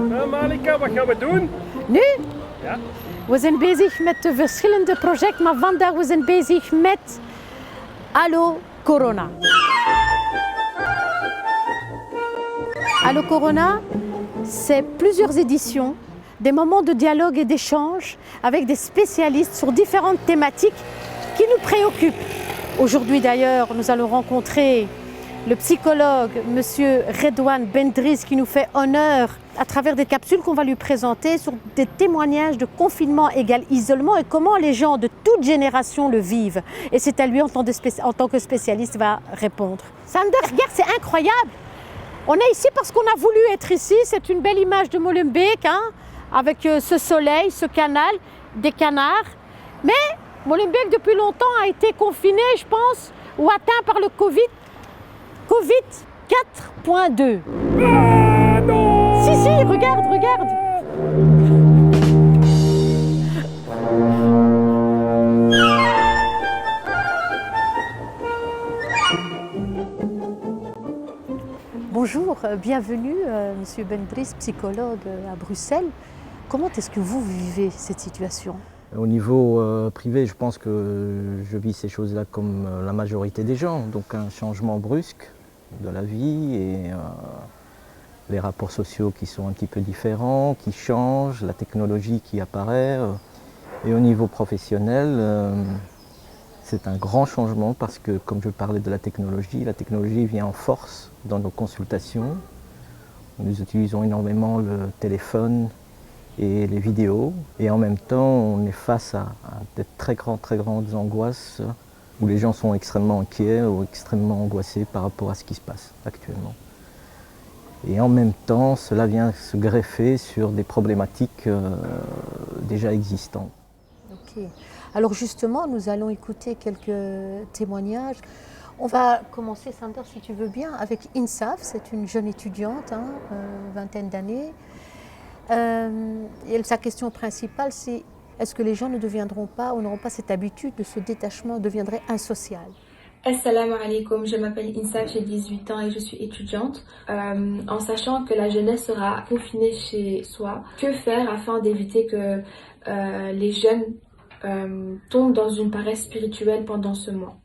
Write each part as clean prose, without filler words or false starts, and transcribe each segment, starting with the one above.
Malika, wat gaan we doen? Nu? Ja. We zijn bezig met verschillende projecten, maar vandaag we zijn bezig met Allo Corona. Allo Corona, c'est plusieurs éditions, des moments de dialogue et d'échange avec des spécialistes sur différentes thématiques qui nous préoccupent. Aujourd'hui d'ailleurs, nous allons rencontrer le psychologue, M. Redouane Bendriss, qui nous fait honneur à travers des capsules qu'on va lui présenter sur des témoignages de confinement égal isolement et comment les gens de toute génération le vivent. Et c'est à lui, en tant que spécialiste, va répondre. Sander, regarde, c'est incroyable. On est ici parce qu'on a voulu être ici. C'est une belle image de Molenbeek, hein, avec ce soleil, ce canal, des canards. Mais Molenbeek, depuis longtemps, a été confiné, je pense, ou atteint par le Covid 4.2. Ah, non! Si, regarde. Bonjour, bienvenue, Monsieur Bendriss, psychologue à Bruxelles. Comment est-ce que vous vivez cette situation ? Au niveau privé, je pense que je vis ces choses-là comme la majorité des gens. Donc un changement brusque de la vie et les rapports sociaux qui sont un petit peu différents, qui changent, la technologie qui apparaît. Et au niveau professionnel, c'est un grand changement parce que, comme je parlais de la technologie vient en force dans nos consultations. Nous utilisons énormément le téléphone et les vidéos. Et en même temps, on est face à de très grandes angoisses où les gens sont extrêmement inquiets ou extrêmement angoissés par rapport à ce qui se passe actuellement. Et en même temps, cela vient se greffer sur des problématiques déjà existantes. Ok. Alors justement, nous allons écouter quelques témoignages. On va commencer, Sander, si tu veux bien, avec Insaf. C'est une jeune étudiante, vingtaine d'années. Et sa question principale, c'est est-ce que les gens ne deviendront pas ou n'auront pas cette habitude de ce détachement, deviendrait insocial? Assalamu alaikum, je m'appelle Insaf, j'ai 18 ans et je suis étudiante. En sachant que la jeunesse sera confinée chez soi, que faire afin d'éviter que les jeunes tombent dans une paresse spirituelle pendant ce mois?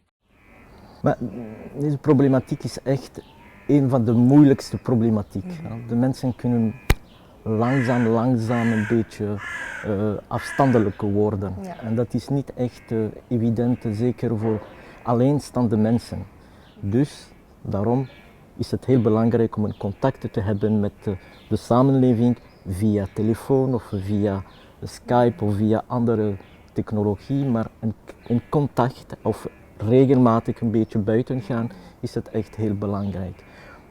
Deze problematiek is echt een van de moeilijkste problematieken. De mensen kunnen langzaam een beetje afstandelijker worden. Ja. En dat is niet echt evident, zeker voor alleenstaande mensen. Dus daarom is het heel belangrijk om een contact te hebben met de samenleving via telefoon of via Skype of via andere technologie, maar een contact of regelmatig een beetje buiten gaan is het echt heel belangrijk.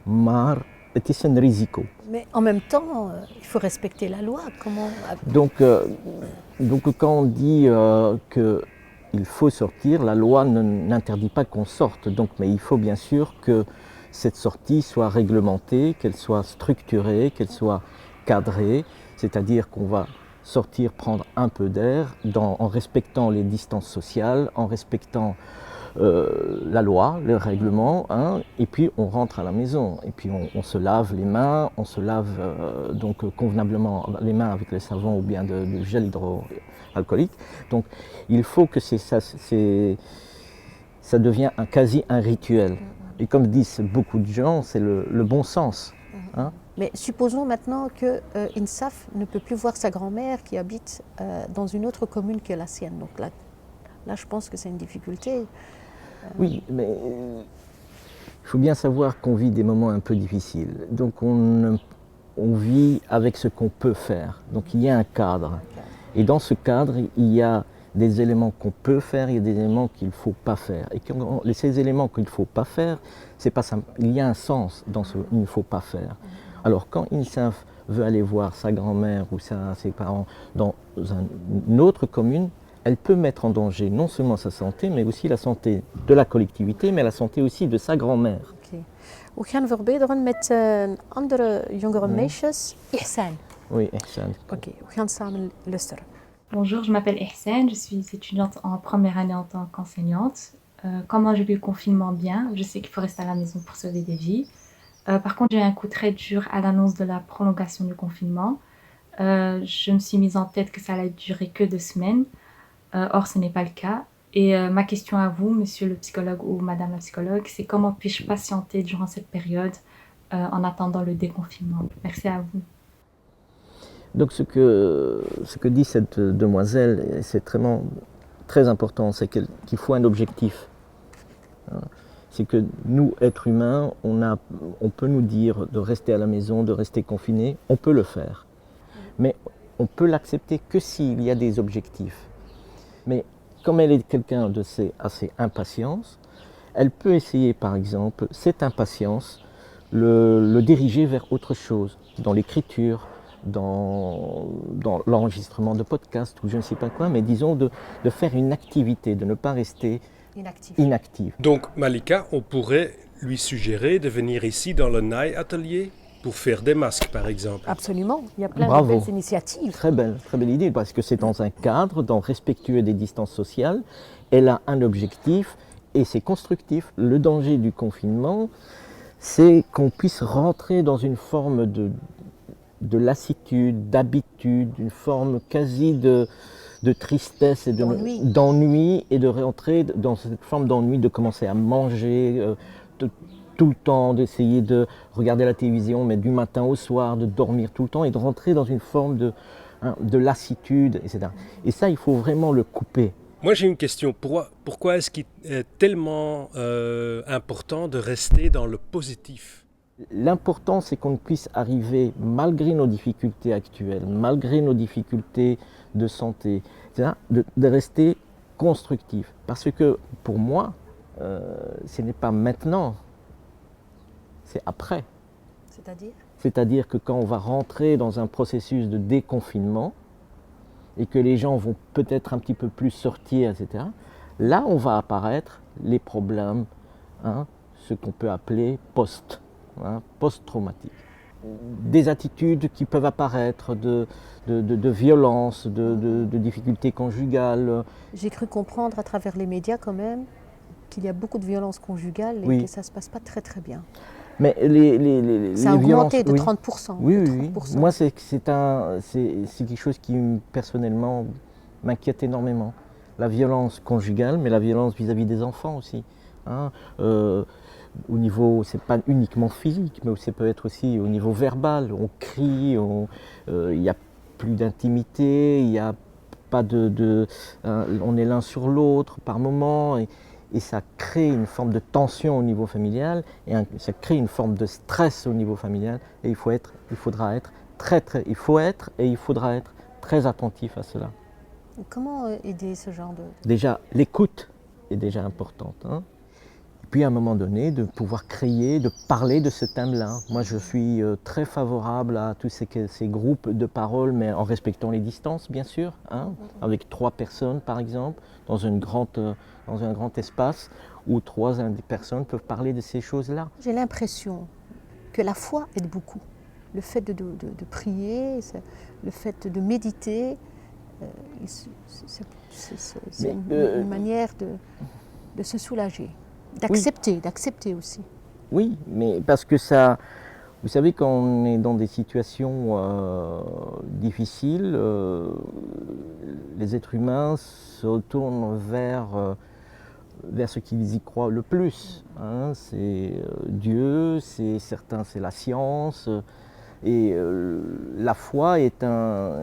Maar het is een risico. Mais en même temps, il faut respecter la loi. Comment... Donc quand on dit qu'il faut sortir, la loi n'interdit pas qu'on sorte. Donc, mais il faut bien sûr que cette sortie soit réglementée, qu'elle soit structurée, qu'elle soit cadrée. C'est-à-dire qu'on va sortir, prendre un peu d'air en respectant les distances sociales, en respectant la loi, le règlement, et puis on rentre à la maison, et puis on se lave les mains, on se lave donc convenablement les mains avec le savon ou bien du gel hydroalcoolique. Donc il faut que ça devient quasi un rituel. Et comme disent beaucoup de gens, c'est le bon sens. Mais supposons maintenant que Insaf ne peut plus voir sa grand-mère qui habite dans une autre commune que la sienne. Donc là je pense que c'est une difficulté. Oui, mais il faut bien savoir qu'on vit des moments un peu difficiles. Donc on vit avec ce qu'on peut faire. Donc il y a un cadre. Et dans ce cadre, il y a des éléments qu'on peut faire, il y a des éléments qu'il ne faut pas faire. Et ces éléments qu'il ne faut pas faire, c'est pas simple. Il y a un sens dans ce qu'il ne faut pas faire. Alors quand Insaf veut aller voir sa grand-mère ou ses parents dans une autre commune, elle peut mettre en danger non seulement sa santé, mais aussi la santé de la collectivité, mais la santé aussi de sa grand-mère. Okay. We gaan verbeteren met andere jongere meisjes. Ihsan. Oui, Ihsan. Ok, we gaan samen luisteren. Bonjour, je m'appelle Ihsan, je suis étudiante en première année en tant qu'enseignante. Comment j'ai vu le confinement? Bien, je sais qu'il faut rester à la maison pour sauver des vies. Par contre, j'ai eu un coup très dur à l'annonce de la prolongation du confinement. Je me suis mise en tête que ça allait durer que 2 semaines. Or, ce n'est pas le cas. Et ma question à vous, monsieur le psychologue ou madame la psychologue, c'est comment puis-je patienter durant cette période en attendant le déconfinement? Merci à vous. Donc ce que dit cette demoiselle, et c'est vraiment très important, c'est qu'il faut un objectif. C'est que nous, êtres humains, on peut nous dire de rester à la maison, de rester confiné, on peut le faire. Mais on peut l'accepter que s'il y a des objectifs. Mais comme elle est quelqu'un de assez impatience, elle peut essayer par exemple cette impatience, le diriger vers autre chose, dans l'écriture, dans l'enregistrement de podcasts ou je ne sais pas quoi, mais disons de faire une activité, de ne pas rester inactive. Donc, Malika, on pourrait lui suggérer de venir ici dans le Naï Atelier pour faire des masques, par exemple. Absolument, il y a plein Bravo. de belles initiatives. Très belle idée, parce que c'est dans un cadre, respectueux des distances sociales. Elle a un objectif et c'est constructif. Le danger du confinement, c'est qu'on puisse rentrer dans une forme de lassitude, d'habitude, une forme quasi de tristesse et d'ennui, et de rentrer dans cette forme d'ennui, de commencer à manger tout le temps, d'essayer de regarder la télévision, mais du matin au soir, de dormir tout le temps et de rentrer dans une forme de lassitude, etc. Et ça, il faut vraiment le couper. Moi, j'ai une question. Pourquoi est-ce qu'il est tellement important de rester dans le positif ? L'important, c'est qu'on puisse arriver, malgré nos difficultés actuelles, malgré nos difficultés de santé, etc., de rester constructif. Parce que pour moi, ce n'est pas maintenant, c'est après. C'est-à-dire que quand on va rentrer dans un processus de déconfinement et que les gens vont peut-être un petit peu plus sortir, etc., là, on va apparaître les problèmes, ce qu'on peut appeler post-traumatique. Des attitudes qui peuvent apparaître de violence, de difficultés conjugales. J'ai cru comprendre à travers les médias quand même qu'il y a beaucoup de violences conjugales et que ça ne se passe pas très très bien. Mais ça a augmenté de 30%. Oui, de 30%. Oui. Moi, c'est quelque chose qui, personnellement, m'inquiète énormément. La violence conjugale, mais la violence vis-à-vis des enfants aussi. Au niveau, c'est pas uniquement physique, mais ça peut être aussi au niveau verbal. On crie, il n'y a plus d'intimité, il n'y a pas on est l'un sur l'autre par moment, et ça crée une forme de tension au niveau familial, et ça crée une forme de stress au niveau familial, et il faudra être très attentif à cela. Et comment aider ce genre de... Déjà, l'écoute est déjà importante. Et puis à un moment donné, de pouvoir créer, de parler de ce thème-là. Moi, je suis très favorable à tous ces groupes de parole, mais en respectant les distances, bien sûr, avec 3 personnes, par exemple, dans un grand espace où 3 personnes peuvent parler de ces choses-là. J'ai l'impression que la foi aide beaucoup. Le fait de prier, le fait de méditer, c'est une manière de se soulager. D'accepter aussi. Oui, mais parce que ça, vous savez, quand on est dans des situations difficiles, les êtres humains se tournent vers ce qu'ils y croient le plus. C'est Dieu, c'est la science, et la foi est un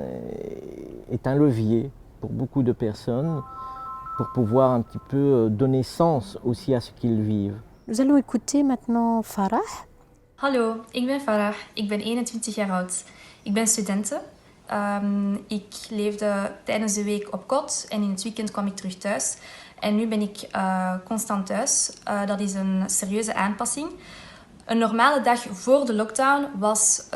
levier pour beaucoup de personnes, pour pouvoir un petit peu donner sens aussi à ce qu'ils vivent. Nous allons écouter maintenant Farah. Hallo, ik ben Farah. Ik ben 21 jaar oud. Ik ben studente. Ik leefde tijdens de week op kot en in het weekend kwam ik terug thuis. En nu ben ik constant thuis. Dat is een serieuze aanpassing. Een normale dag voor de lockdown was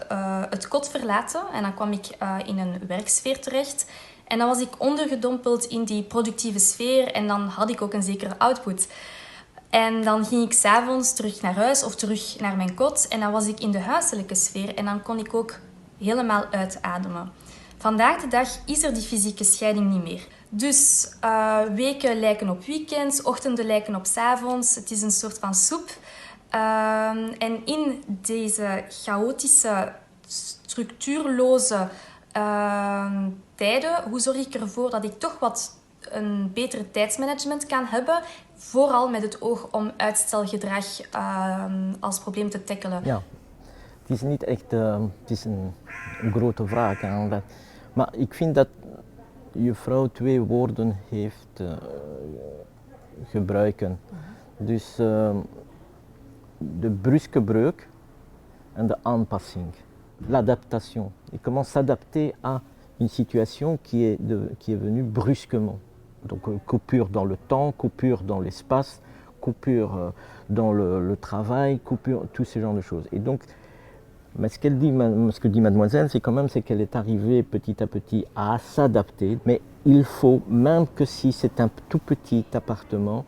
het kot verlaten en dan kwam ik in een werksfeer terecht. En dan was ik ondergedompeld in die productieve sfeer en dan had ik ook een zekere output. En dan ging ik 's avonds terug naar huis of terug naar mijn kot en dan was ik in de huiselijke sfeer en dan kon ik ook helemaal uitademen. Vandaag de dag is er die fysieke scheiding niet meer. Dus weken lijken op weekends, ochtenden lijken op 's avonds. Het is een soort van soep. En in deze chaotische, structuurloze tijden, hoe zorg ik ervoor dat ik toch wat een betere tijdsmanagement kan hebben, vooral met het oog om uitstelgedrag als probleem te tackelen? Ja, het is niet echt het is een grote vraag. Hè, maar ik vind dat juffrouw 2 woorden heeft gebruiken. Dus de bruske breuk en de aanpassing. L'adaptation. Et comment s'adapter à une situation qui est venue brusquement. Donc coupure dans le temps, coupure dans l'espace, coupure dans le travail, coupure, tous ces genres de choses. Et donc, mais ce que dit mademoiselle, c'est quand même qu'elle est arrivée petit à petit à s'adapter. Mais il faut, même que si c'est un tout petit appartement,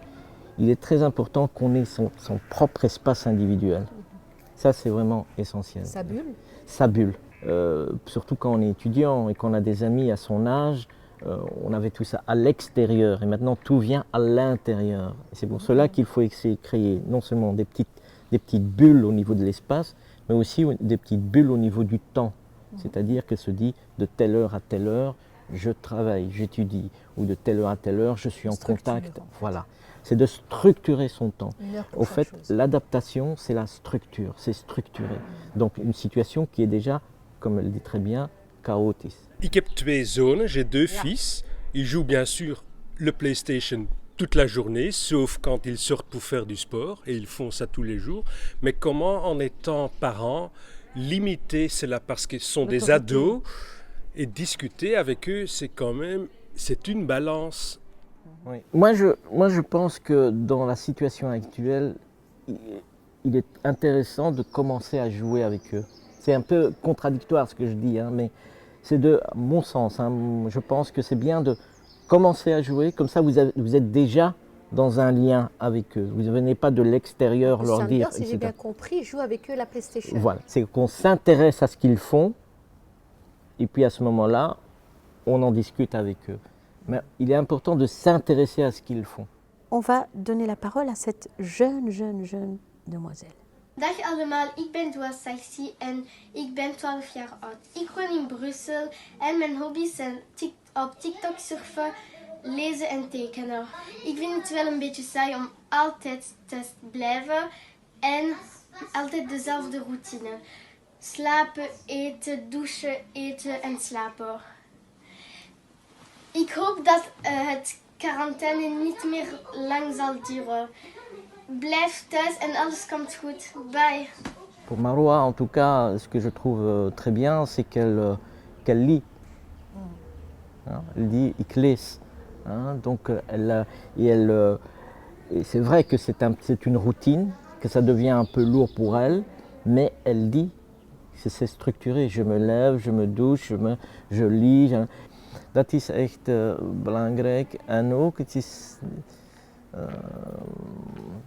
il est très important qu'on ait son propre espace individuel. Ça, c'est vraiment essentiel. Sa bulle. Sa bulle. Surtout quand on est étudiant et qu'on a des amis à son âge, on avait tout ça à l'extérieur et maintenant tout vient à l'intérieur. C'est pour cela qu'il faut essayer de créer non seulement des petites bulles au niveau de l'espace, mais aussi des petites bulles au niveau du temps. C'est-à-dire que se dit de telle heure à telle heure, je travaille, j'étudie, ou de telle heure à telle heure, je suis en contact. Voilà. C'est de structurer son temps. Au fait, l'adaptation, c'est la structure, c'est structuré. Donc une situation qui est déjà, comme elle dit très bien, chaotique. Ik heb 2 zonen, j'ai 2 fils. Ils jouent bien sûr le PlayStation toute la journée, sauf quand ils sortent pour faire du sport, et ils font ça tous les jours. Mais comment, en étant parent, limiter cela parce qu'ils sont des ados, et discuter avec eux, c'est une balance. Oui. Moi, je pense que dans la situation actuelle, il est intéressant de commencer à jouer avec eux. C'est un peu contradictoire ce que je dis, hein, mais c'est de mon sens. Hein. Je pense que c'est bien de commencer à jouer, comme ça vous êtes déjà dans un lien avec eux. Vous ne venez pas de l'extérieur leur dire, si j'ai bien compris, joue avec eux la PlayStation. Voilà, c'est qu'on s'intéresse à ce qu'ils font, et puis à ce moment-là, on en discute avec eux. Mais il est important de s'intéresser à ce qu'ils font. On va donner la parole à cette jeune demoiselle. Dag allemaal, ik ben Dua Sarsi en ik ben 12 jaar oud. Ik woon in Brussel en mijn hobby's zijn op TikTok surfen, lezen en tekenen. Ik vind het wel een beetje saai om altijd te blijven en altijd dezelfde routine. Slapen, eten, douchen, eten en slapen. Ik hoop dat het quarantaine niet meer lang zal duren. Blijf thuis en alles komt goed. Bye. Pour Maroa, en tout cas, ce que je trouve très bien, c'est qu'elle lit. Hein, elle dit « ik lees ». Hein, donc, et c'est vrai que c'est une routine, que ça devient un peu lourd pour elle, mais elle dit, c'est structuré. Je me lève, je me douche, je lis. Dat is echt belangrijk. En ook, het is...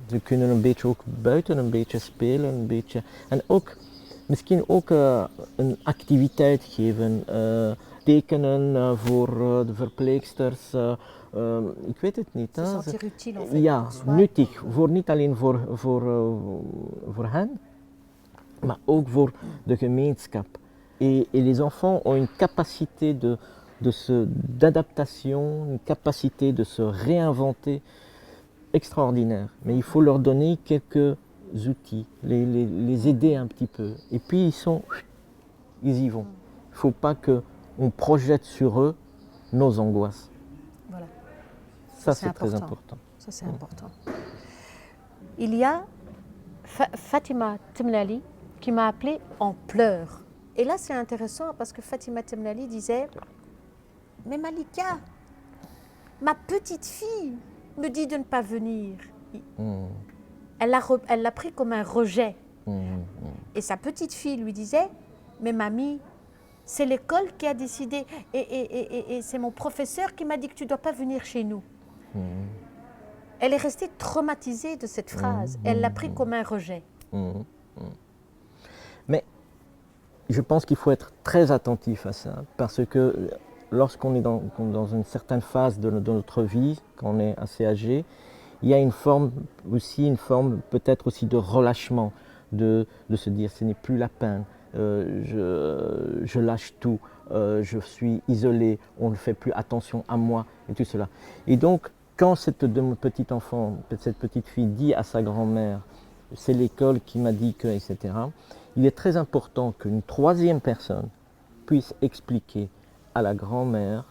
ze kunnen een beetje ook buiten een beetje spelen, een beetje. En ook, misschien ook een activiteit geven. Tekenen voor de verpleegsters. Ik weet het niet. Se sentir utile en fait. Ja, nuttig. Niet alleen voor hen, maar ook voor de gemeenschap. Et les enfants ont une capacité d'adaptation, une capacité de se réinventer extraordinaire. Mais il faut leur donner quelques outils, les aider un petit peu. Et puis ils y vont. Il ne faut pas qu'on projette sur eux nos angoisses. Voilà. Ça c'est très important. Ça c'est important. Il y a Fatima Temnali qui m'a appelée en pleurs. Et là c'est intéressant parce que Fatima Temnali disait « Mais Malika, ma petite fille me dit de ne pas venir. » Elle l'a pris comme un rejet. Et sa petite fille lui disait « Mais mamie, c'est l'école qui a décidé et c'est mon professeur qui m'a dit que tu ne dois pas venir chez nous. » Elle est restée traumatisée de cette phrase. Elle l'a pris comme un rejet. Mais je pense qu'il faut être très attentif à ça, parce que lorsqu'on est dans une certaine phase de notre vie, quand on est assez âgé, il y a une forme peut-être aussi de relâchement, de se dire ce n'est plus la peine, je lâche tout, je suis isolé, on ne fait plus attention à moi et tout cela. Et donc, quand cette petite enfant, cette petite fille dit à sa grand-mère, c'est l'école qui m'a dit que, etc., il est très important qu'une troisième personne puisse expliquer à la grand-mère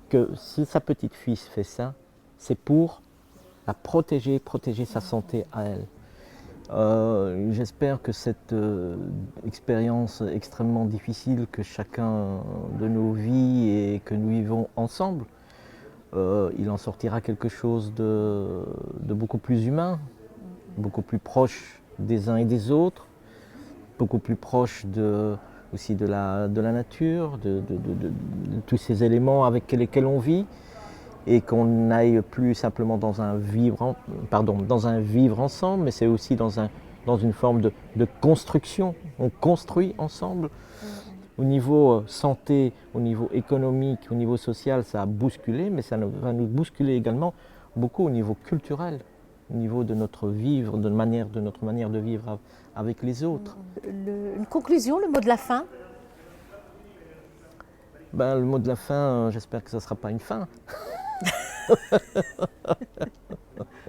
que si sa petite fille fait ça, c'est pour la protéger sa santé à elle. J'espère que cette expérience extrêmement difficile que chacun de nous vit et que nous vivons ensemble, il en sortira quelque chose de beaucoup plus humain, beaucoup plus proche des uns et des autres, beaucoup plus proche aussi de la nature, de tous ces éléments avec lesquels on vit, et qu'on n'aille plus simplement dans un vivre ensemble, mais c'est aussi dans une forme de construction. On construit ensemble. Au niveau santé, au niveau économique, au niveau social, ça a bousculé, mais ça va nous bousculer également beaucoup au niveau culturel, au niveau de notre vivre, de notre manière de vivre avec les autres. Une conclusion, le mot de la fin? Le mot de la fin, j'espère que ça ne sera pas une fin.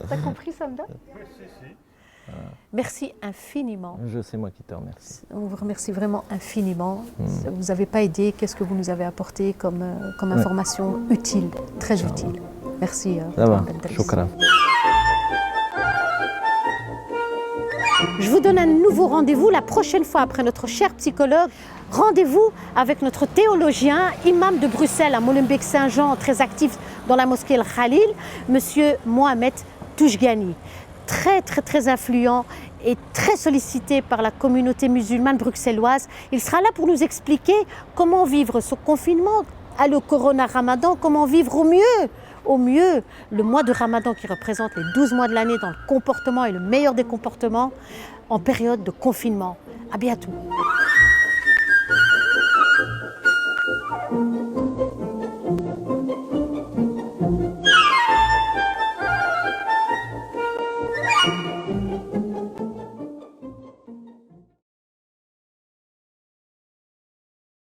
T'as compris, Samda? Oui, si. Merci infiniment. C'est moi qui te remercie. On vous remercie vraiment infiniment. Vous n'avez pas aidé. Qu'est-ce que vous nous avez apporté comme information utile, très utile. Merci. Shukran. Je vous donne un nouveau rendez-vous la prochaine fois après notre cher psychologue. Rendez-vous avec notre théologien, imam de Bruxelles à Molenbeek-Saint-Jean, très actif dans la mosquée El Khalil, monsieur Mohamed Toujgani. Très influent et très sollicité par la communauté musulmane bruxelloise. Il sera là pour nous expliquer comment vivre ce confinement à le Corona Ramadan, comment vivre au mieux le mois de Ramadan qui représente les 12 mois de l'année dans le comportement et le meilleur des comportements en période de confinement. À bientôt.